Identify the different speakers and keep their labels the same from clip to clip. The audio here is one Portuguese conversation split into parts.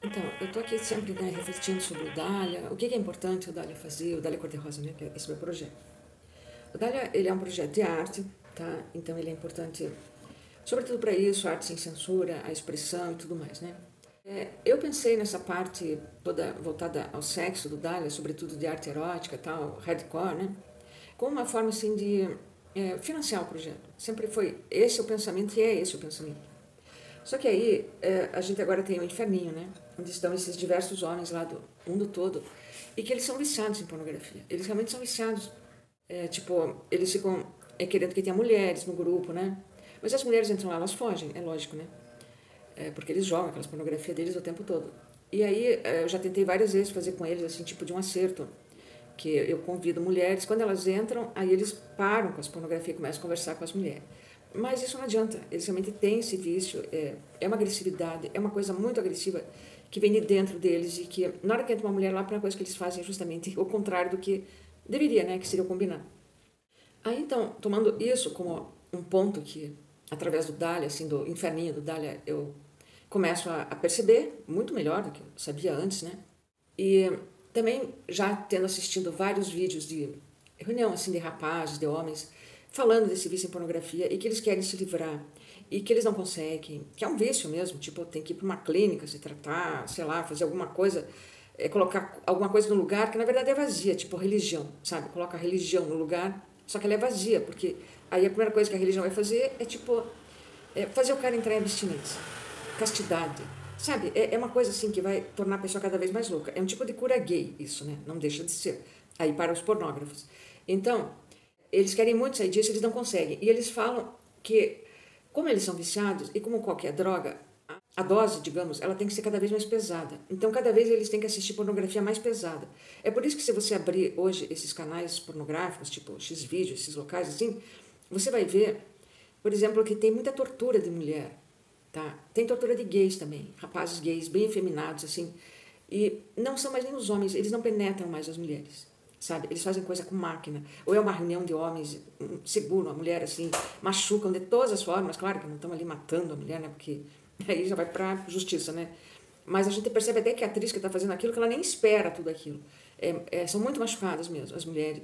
Speaker 1: Então, eu tô aqui sempre, né, refletindo sobre o Dália, o que é importante o Dália fazer, o Dália Cor-de-Rosa, né, que é esse meu projeto. O Dália, ele é um projeto de arte, tá? Então ele é importante, sobretudo para isso, arte sem censura, a expressão e tudo mais, né? Eu pensei nessa parte toda voltada ao sexo do Dália, sobretudo de arte erótica, tal, hardcore, né? Como uma forma, assim, de financiar o projeto. Sempre foi esse o pensamento e é esse o pensamento. Só que aí a gente agora tem o inferninho, né? Onde estão esses diversos homens lá do mundo todo e que eles são viciados em pornografia. Eles realmente são viciados. Tipo, eles ficam querendo que tenha mulheres no grupo, né? Mas as mulheres entram lá, elas fogem, é lógico, né? Porque eles jogam aquelas pornografias deles o tempo todo. E aí eu já tentei várias vezes fazer com eles, assim, tipo de um acerto. Que eu convido mulheres, quando elas entram, aí eles param com as pornografias e começam a conversar com as mulheres. Mas isso não adianta, eles realmente têm esse vício, é uma agressividade, é uma coisa muito agressiva que vem de dentro deles e que na hora que entra uma mulher lá, a primeira coisa que eles fazem é justamente o contrário do que deveria, né, que seria o combinado. Aí então, tomando isso como um ponto que, através do Dália, assim, do inferninho do Dália, eu começo a perceber muito melhor do que eu sabia antes, né? E também já tendo assistido vários vídeos de reunião assim de rapazes, de homens, falando desse vício em pornografia e que eles querem se livrar e que eles não conseguem, que é um vício mesmo, tipo, tem que ir para uma clínica se tratar, sei lá, fazer alguma coisa, colocar alguma coisa no lugar que na verdade é vazia, tipo religião, sabe? Coloca a religião no lugar, só que ela é vazia, porque aí a primeira coisa que a religião vai fazer é tipo fazer o cara entrar em abstinência, castidade, sabe? É uma coisa assim que vai tornar a pessoa cada vez mais louca. É um tipo de cura gay isso, né? Não deixa de ser. Aí para os pornógrafos. Então, eles querem muito sair disso, eles não conseguem. E eles falam que, como eles são viciados e como qualquer droga, a dose, digamos, ela tem que ser cada vez mais pesada. Então, cada vez eles têm que assistir pornografia mais pesada. É por isso que se você abrir hoje esses canais pornográficos, tipo Xvideos, esses locais assim, você vai ver, por exemplo, que tem muita tortura de mulher, tá? Tem tortura de gays também, rapazes gays bem efeminados assim, e não são mais nem os homens, eles não penetram mais as mulheres, sabe? Eles fazem coisa com máquina, ou é uma reunião de homens, seguram a mulher assim, machucam de todas as formas, claro que não estão ali matando a mulher, né? Porque aí já vai pra justiça, né? Mas a gente percebe até que a atriz que está fazendo aquilo, que ela nem espera tudo aquilo. São muito machucadas mesmo, as mulheres,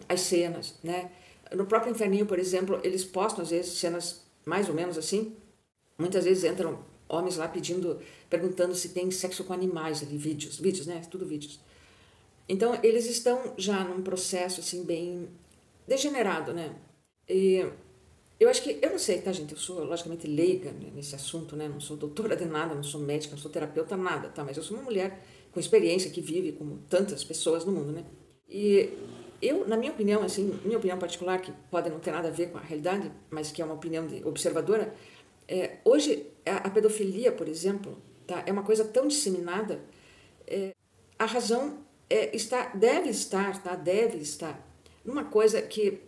Speaker 1: as cenas, né? No próprio Inferninho, por exemplo, eles postam às vezes cenas mais ou menos assim. Muitas vezes entram homens lá pedindo, perguntando se tem sexo com animais ali, vídeos, né? Tudo vídeos. Então eles estão já num processo assim bem degenerado, né? E eu acho que, eu não sei, tá, gente? Eu sou logicamente leiga nesse assunto, né? Não sou doutora de nada, não sou médica, não sou terapeuta, nada, tá? Mas eu sou uma mulher com experiência que vive como tantas pessoas no mundo, né? E eu, na minha opinião, assim, minha opinião particular, que pode não ter nada a ver com a realidade, mas que é uma opinião de observadora, hoje a pedofilia, por exemplo, tá? É uma coisa tão disseminada, a razão deve estar, tá? Deve estar numa coisa que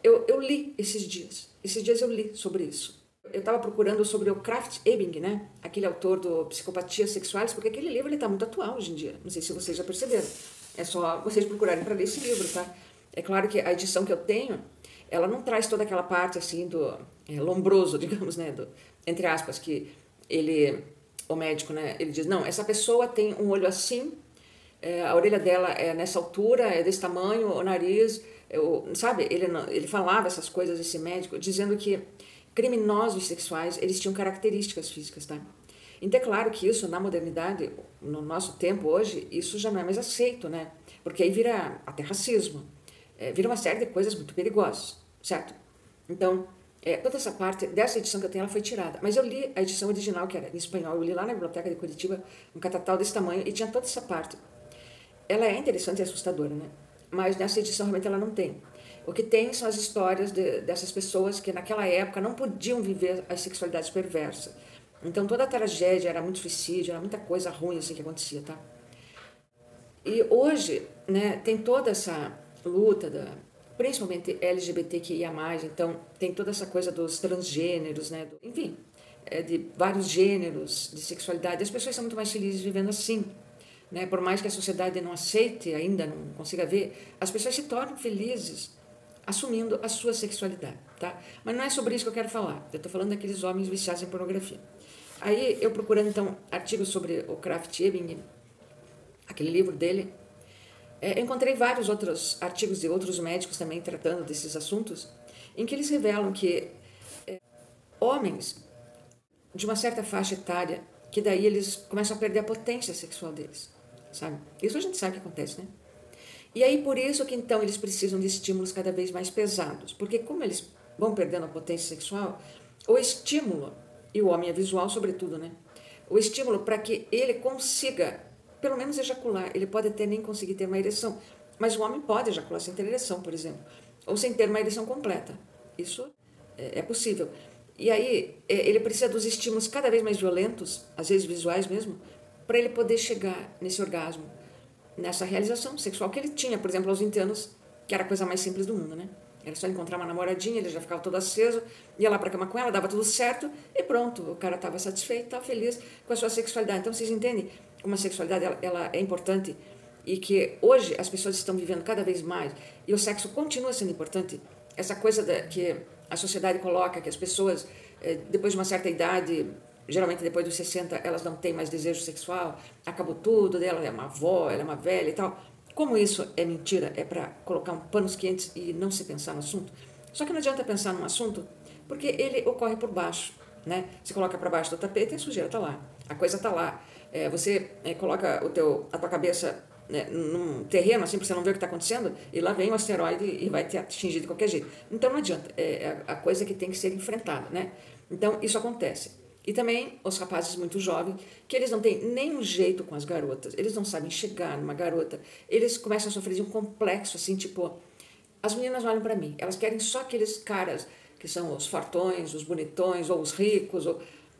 Speaker 1: eu li esses dias. Esses dias eu li sobre isso. Eu estava procurando sobre o Kraft Ebing, né? Aquele autor do Psicopatias Sexuais, porque aquele livro está muito atual hoje em dia. Não sei se vocês já perceberam. É só vocês procurarem para ler esse livro, tá? É claro que a edição que eu tenho, ela não traz toda aquela parte assim do lombroso, digamos, né? Do, entre aspas, que ele, o médico, né? Ele diz, não, essa pessoa tem um olho assim, a orelha dela é nessa altura, é desse tamanho, o nariz, sabe? Ele falava essas coisas, esse médico, dizendo que criminosos sexuais, eles tinham características físicas, tá? Então é claro que isso, na modernidade, no nosso tempo hoje, isso já não é mais aceito, né? Porque aí vira até racismo, vira uma série de coisas muito perigosas, certo? Então, toda essa parte dessa edição que eu tenho, ela foi tirada. Mas eu li a edição original, que era em espanhol, eu li lá na biblioteca de Curitiba, um catatal desse tamanho, e tinha toda essa parte. Ela é interessante e assustadora, né? Mas nessa edição realmente ela não tem. O que tem são as histórias dessas pessoas que naquela época não podiam viver as sexualidades perversas. Então toda a tragédia era muito suicídio, era muita coisa ruim assim que acontecia, tá? E hoje, né, tem toda essa luta principalmente LGBTQIA+, então tem toda essa coisa dos transgêneros, né, enfim, de vários gêneros de sexualidade. As pessoas são muito mais felizes vivendo assim, né? Por mais que a sociedade não aceite, ainda não consiga ver, as pessoas se tornam felizes assumindo a sua sexualidade, tá? Mas não é sobre isso que eu quero falar. Eu estou falando daqueles homens viciados em pornografia. Aí eu procurando então artigos sobre o Krafft-Ebing, aquele livro dele, encontrei vários outros artigos de outros médicos também tratando desses assuntos, em que eles revelam que homens de uma certa faixa etária, que daí eles começam a perder a potência sexual deles, sabe? Isso a gente sabe que acontece, né? E aí por isso que então eles precisam de estímulos cada vez mais pesados, porque como eles vão perdendo a potência sexual, o estímulo, e o homem é visual sobretudo, né? O estímulo para que ele consiga, pelo menos ejacular, ele pode até nem conseguir ter uma ereção, mas o homem pode ejacular sem ter ereção, por exemplo, ou sem ter uma ereção completa. Isso é possível. E aí ele precisa dos estímulos cada vez mais violentos, às vezes visuais mesmo, para ele poder chegar nesse orgasmo, nessa realização sexual que ele tinha, por exemplo, aos 20 anos, que era a coisa mais simples do mundo, né? Era só encontrar uma namoradinha, ele já ficava todo aceso, ia lá pra cama com ela, dava tudo certo e pronto, o cara estava satisfeito, estava feliz com a sua sexualidade. Então vocês entendem como a sexualidade ela é importante e que hoje as pessoas estão vivendo cada vez mais e o sexo continua sendo importante. Essa coisa que a sociedade coloca, que as pessoas, depois de uma certa idade, geralmente depois dos 60, elas não têm mais desejo sexual, acabou tudo, ela é uma avó, ela é uma velha e tal. Como isso é mentira, é para colocar panos quentes e não se pensar no assunto. Só que não adianta pensar num assunto, porque ele ocorre por baixo, né? Você coloca para baixo do tapete e a sujeira está lá, a coisa está lá. Você coloca a tua cabeça, né, num terreno assim, para você não ver o que está acontecendo, e lá vem o asteroide e vai te atingir de qualquer jeito. Então não adianta, é a coisa que tem que ser enfrentada, né? Então isso acontece. E também os rapazes muito jovens, que eles não têm nenhum jeito com as garotas, eles não sabem chegar numa garota, eles começam a sofrer de um complexo, assim, tipo, as meninas olham para mim, elas querem só aqueles caras que são os fartões, os bonitões, ou os ricos,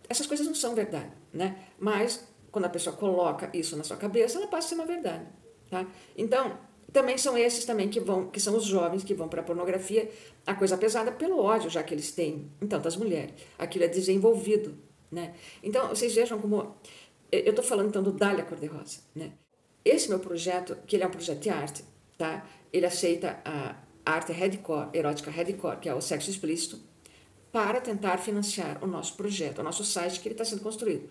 Speaker 1: essas coisas não são verdade, né? Mas, quando a pessoa coloca isso na sua cabeça, ela passa a ser uma verdade, tá? Então, também são esses também que são os jovens que vão para a pornografia, a coisa pesada pelo ódio já que eles têm, então, das mulheres. Aquilo é desenvolvido, né? Então, vocês vejam como... Eu estou falando, então, do Dália Cor-de-Rosa, né? Esse meu projeto, que ele é um projeto de arte, tá? Ele aceita a arte hardcore, erótica hardcore, que é o sexo explícito, para tentar financiar o nosso projeto, o nosso site que ele está sendo construído.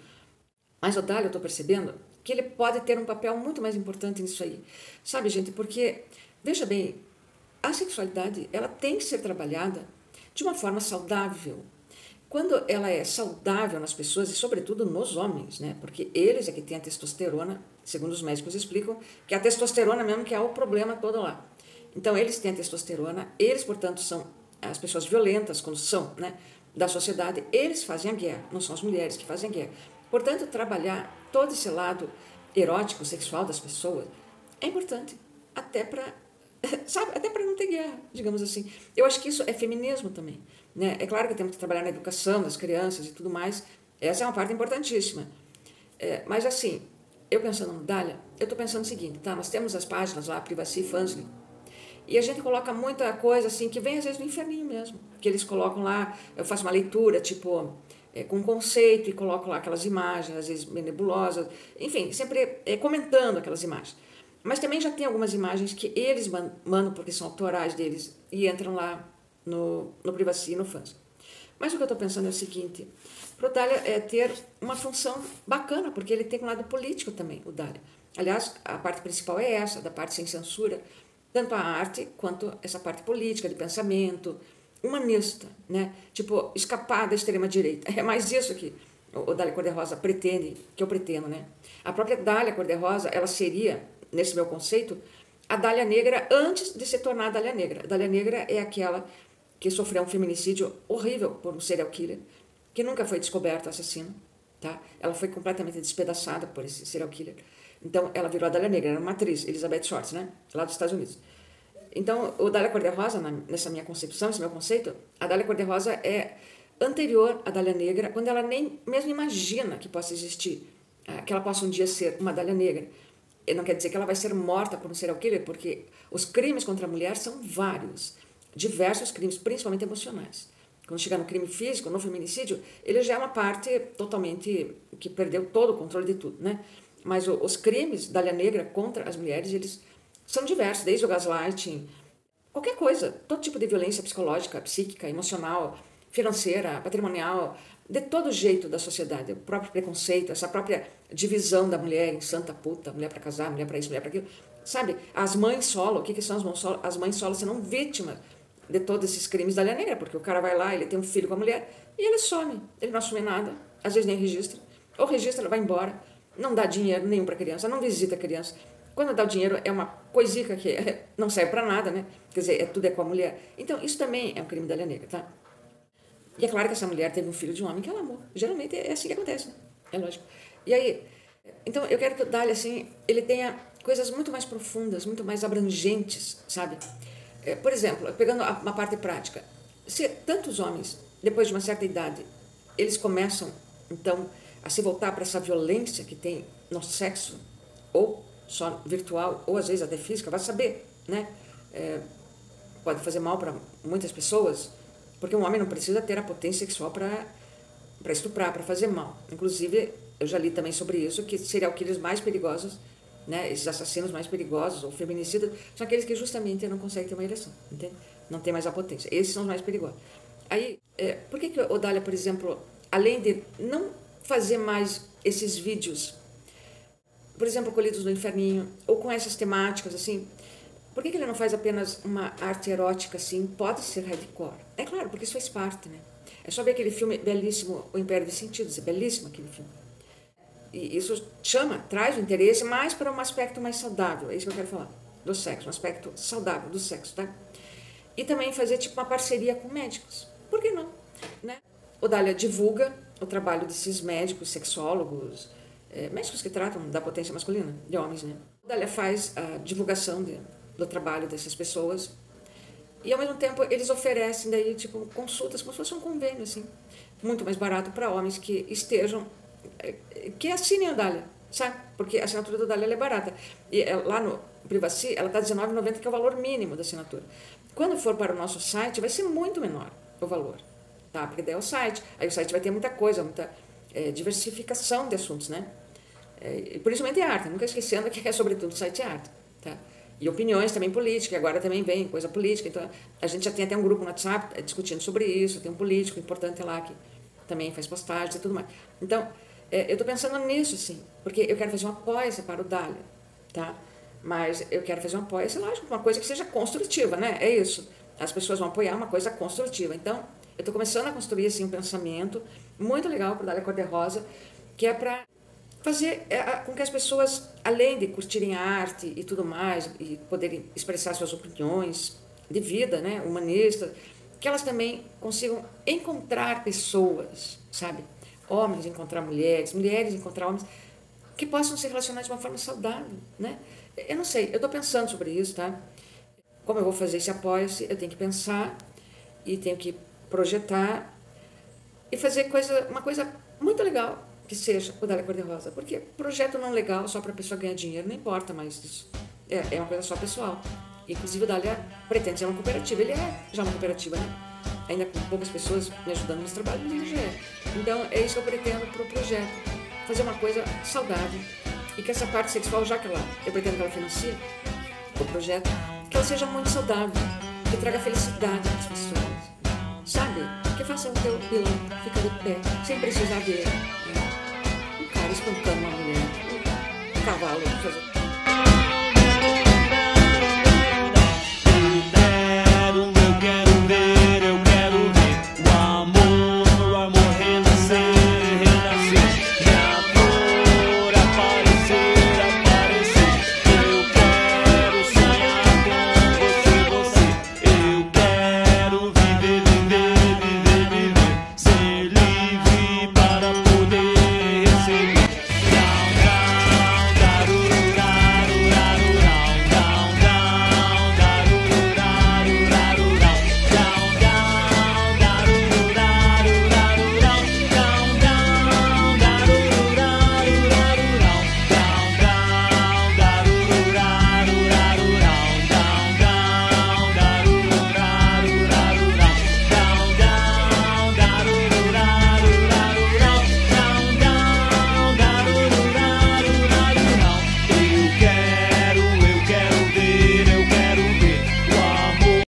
Speaker 1: Mas o Dália, eu estou percebendo que ele pode ter um papel muito mais importante nisso aí. Sabe, gente, porque, veja bem, a sexualidade, ela tem que ser trabalhada de uma forma saudável. Quando ela é saudável nas pessoas, e sobretudo nos homens, né? Porque eles é que têm a testosterona, segundo os médicos explicam, que é a testosterona mesmo que é o problema todo lá. Então, eles têm a testosterona, eles, portanto, são as pessoas violentas, quando são, né, da sociedade, eles fazem a guerra, não são as mulheres que fazem a guerra. Portanto, trabalhar todo esse lado erótico, sexual das pessoas é importante, até para, sabe, até para não ter guerra, digamos assim. Eu acho que isso é feminismo também, né? É claro que temos que trabalhar na educação das crianças e tudo mais, essa é uma parte importantíssima. Mas assim, eu pensando no Dália, eu estou pensando o seguinte, tá? Nós temos as páginas lá, Privacy Fansly, e a gente coloca muita coisa assim, que vem às vezes do inferninho mesmo, que eles colocam lá, eu faço uma leitura, tipo, com conceito, e coloco lá aquelas imagens, às vezes bem nebulosas, enfim, sempre comentando aquelas imagens. Mas também já tem algumas imagens que eles mandam, porque são autorais deles, e entram lá no Privacy e no Fans. Mas o que eu estou pensando é o seguinte, para o Dália ter uma função bacana, porque ele tem um lado político também, o Dália. Aliás, a parte principal é essa, da parte sem censura, tanto a arte quanto essa parte política, de pensamento, humanista, né? Tipo, escapar da extrema-direita. É mais isso que o Dália Cor-de-Rosa pretende, que eu pretendo, né? A própria Dália Cor-de-Rosa, ela seria, nesse meu conceito, a Dália Negra antes de se tornar a Dália Negra. A Dália Negra é aquela que sofreu um feminicídio horrível por um serial killer, que nunca foi descoberto assassino, tá? Ela foi completamente despedaçada por esse serial killer. Então, ela virou a Dália Negra, era uma atriz, Elizabeth Short, né? Lá dos Estados Unidos. Então, o Dália Cor-de-Rosa, nessa minha concepção, esse meu conceito, a Dália Cor-de-Rosa é anterior à Dália Negra, quando ela nem mesmo imagina que possa existir, que ela possa um dia ser uma Dália Negra. E não quer dizer que ela vai ser morta por um serial killer, porque os crimes contra a mulher são vários, diversos crimes, principalmente emocionais. Quando chega no crime físico, no feminicídio, ele já é uma parte totalmente que perdeu todo o controle de tudo, né? Mas os crimes da Dália Negra contra as mulheres, eles são diversos, desde o gaslighting, qualquer coisa, todo tipo de violência psicológica, psíquica, emocional, financeira, patrimonial, de todo jeito da sociedade, o próprio preconceito, essa própria divisão da mulher em santa puta, mulher para casar, mulher para isso, mulher para aquilo. Sabe, as mães solo, o que são as mães solo? As mães solo serão vítimas de todos esses crimes da lei negra, porque o cara vai lá, ele tem um filho com a mulher e ele some, ele não assume nada, às vezes nem registra, ou registra, ela vai embora, não dá dinheiro nenhum para a criança, não visita a criança. Quando dá o dinheiro é uma coisica que não serve para nada, né? Quer dizer, tudo é com a mulher. Então, isso também é um crime da lei negra, tá? E é claro que essa mulher teve um filho de um homem que ela amou. Geralmente é assim que acontece, né? É lógico. E aí, então eu quero que o Dália, assim, ele tenha coisas muito mais profundas, muito mais abrangentes, sabe? Por exemplo, pegando uma parte prática, se tantos homens, depois de uma certa idade, eles começam, então, a se voltar para essa violência que tem no sexo, ou só virtual, ou às vezes até física, vai saber, né? Pode fazer mal para muitas pessoas, porque um homem não precisa ter a potência sexual para estuprar, para fazer mal. Inclusive, eu já li também sobre isso, que serial killers mais perigosos, né, esses assassinos mais perigosos, ou feminicidas, são aqueles que justamente não conseguem ter uma ereção, entende? Não tem mais a potência. Esses são os mais perigosos. Aí, por que o Dália, por exemplo, além de não fazer mais esses vídeos, por exemplo, colhidos no inferninho, ou com essas temáticas, assim, por que ele não faz apenas uma arte erótica, assim, pode ser hardcore? É claro, porque isso faz parte, né? É só ver aquele filme belíssimo, O Império dos Sentidos, é belíssimo aquele filme. E isso traz o interesse mais para um aspecto mais saudável, é isso que eu quero falar, do sexo, um aspecto saudável do sexo, tá? E também fazer tipo uma parceria com médicos, por que não? Né? O Dália divulga o trabalho desses médicos, sexólogos, médicos que tratam da potência masculina, de homens, né? O Dália faz a divulgação do trabalho dessas pessoas e ao mesmo tempo eles oferecem daí tipo consultas como se fosse um convênio, assim, muito mais barato para homens que estejam, que assinem a Dália, sabe? Porque a assinatura da Dália é barata. E lá no Privacy, ela está R$19,90, que é o valor mínimo da assinatura. Quando for para o nosso site, vai ser muito menor o valor, tá? Porque daí é o site. Aí o site vai ter muita coisa, muita diversificação de assuntos, né? E principalmente arte, nunca esquecendo que sobretudo o site é arte, tá? E opiniões também políticas, agora também vem coisa política. Então, a gente já tem até um grupo no WhatsApp discutindo sobre isso, tem um político importante lá que também faz postagens e tudo mais. Então, eu estou pensando nisso, assim, porque eu quero fazer um apoio para o Dália, tá? Mas eu quero fazer um apoio, lógico, uma coisa que seja construtiva, né? É isso. As pessoas vão apoiar uma coisa construtiva. Então, eu estou começando a construir, assim, um pensamento muito legal para o Dália Cor-de-Rosa, que é para fazer com que as pessoas, além de curtirem a arte e tudo mais, e poderem expressar suas opiniões de vida, né, humanistas, que elas também consigam encontrar pessoas, sabe? Homens encontrar mulheres, mulheres encontrar homens, que possam se relacionar de uma forma saudável, né? Eu não sei, eu estou pensando sobre isso, tá? Como eu vou fazer esse apoio-se, eu tenho que pensar e tenho que projetar e fazer uma coisa muito legal, que seja o Dália Cor-de-Rosa, porque projeto não legal só para a pessoa ganhar dinheiro, não importa mais isso. É uma coisa só pessoal. Inclusive o Dália pretende ser uma cooperativa, ele é já uma cooperativa, né? Ainda com poucas pessoas me ajudando nesse trabalho, mas ele já é. Então é isso que eu pretendo para o projeto, fazer uma coisa saudável e que essa parte sexual, já que eu pretendo que ela financie o projeto, que ela seja muito saudável, que traga felicidade às pessoas, sabe? Que faça o teu pilão ficar de pé, sem precisar ver um cara espancando uma mulher, um cavalo, fazer